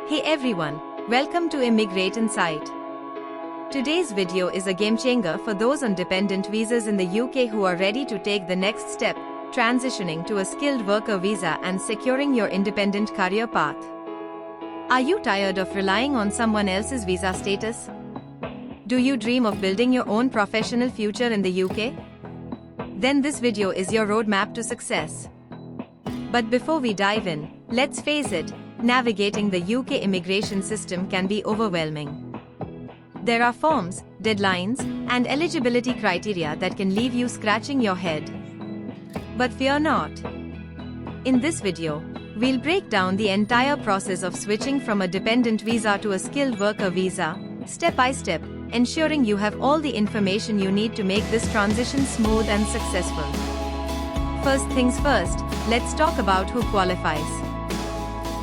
Hey everyone, welcome to ImmigrateInsight. Today's video is a game changer for those on dependent visas in the UK who are ready to take the next step, transitioning to a skilled worker visa and securing your independent career path. Are you tired of relying on someone else's visa status? Do you dream of building your own professional future in the UK? Then this video is your roadmap to success. But before we dive in, let's face it, navigating the UK immigration system can be overwhelming. There are forms, deadlines, and eligibility criteria that can leave you scratching your head. But fear not. In this video, we'll break down the entire process of switching from a dependent visa to a skilled worker visa, step by step, ensuring you have all the information you need to make this transition smooth and successful. First things first, let's talk about who qualifies.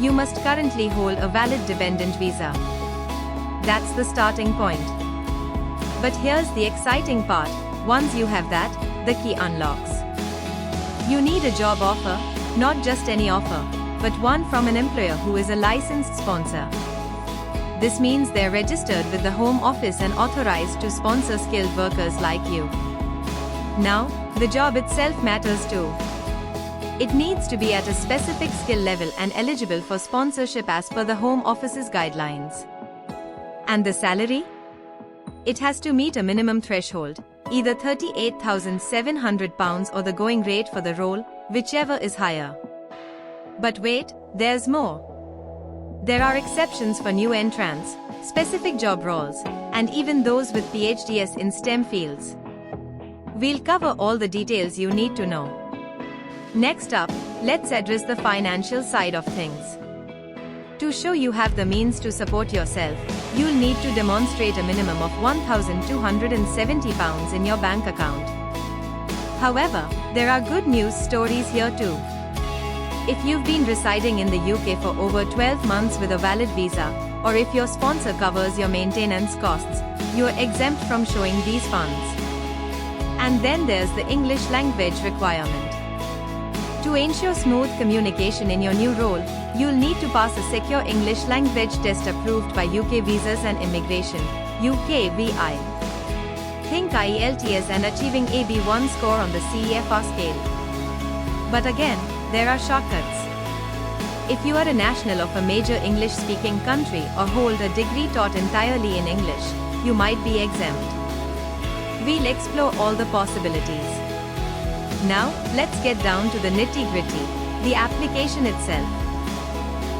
You must currently hold a valid dependent visa. That's the starting point. But here's the exciting part, once you have that, the key unlocks. You need a job offer, not just any offer, but one from an employer who is a licensed sponsor. This means they're registered with the Home Office and authorized to sponsor skilled workers like you. Now, the job itself matters too. It needs to be at a specific skill level and eligible for sponsorship as per the Home Office's guidelines. And the salary? It has to meet a minimum threshold, either £38,700 or the going rate for the role, whichever is higher. But wait, there's more. There are exceptions for new entrants, specific job roles, and even those with PhDs in STEM fields. We'll cover all the details you need to know. Next up, let's address the financial side of things. To show you have the means to support yourself, you'll need to demonstrate a minimum of £1,270 in your bank account. However, there are good news stories here too. If you've been residing in the UK for over 12 months with a valid visa, or if your sponsor covers your maintenance costs, you are exempt from showing these funds. And then there's the English language requirement. To ensure smooth communication in your new role, you'll need to pass a secure English language test approved by UK Visas and Immigration, UKVI. Think IELTS and achieving AB1 score on the CEFR scale. But again, there are shortcuts. If you are a national of a major English-speaking country or hold a degree taught entirely in English, you might be exempt. We'll explore all the possibilities. Now, let's get down to the nitty-gritty, the application itself.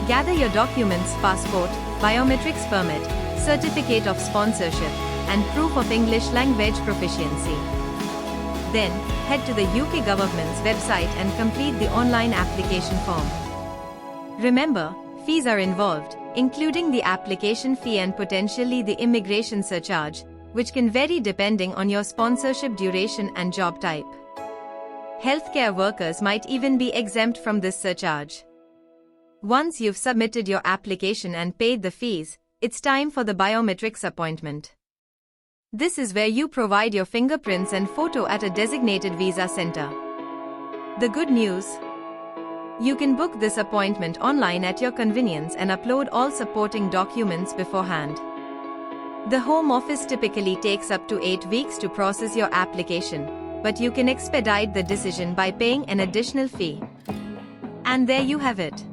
Gather your documents, passport, biometrics permit, certificate of sponsorship, and proof of English language proficiency. Then, head to the UK government's website and complete the online application form. Remember, fees are involved, including the application fee and potentially the immigration surcharge, which can vary depending on your sponsorship duration and job type. Healthcare workers might even be exempt from this surcharge. Once you've submitted your application and paid the fees, it's time for the biometrics appointment. This is where you provide your fingerprints and photo at a designated visa center. The good news? You can book this appointment online at your convenience and upload all supporting documents beforehand. The Home Office typically takes up to 8 weeks to process your application, but you can expedite the decision by paying an additional fee. And there you have it.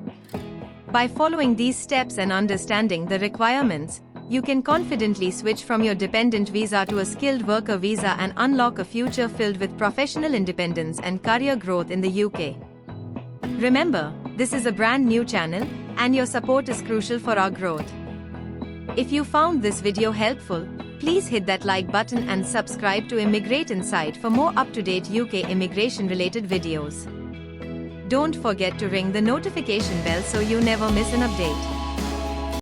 By following these steps and understanding the requirements, you can confidently switch from your dependent visa to a skilled worker visa and unlock a future filled with professional independence and career growth in the UK. Remember, this is a brand new channel, and your support is crucial for our growth. If you found this video helpful, please hit that like button and subscribe to ImmigrateInsight for more up-to-date UK immigration-related videos. Don't forget to ring the notification bell so you never miss an update.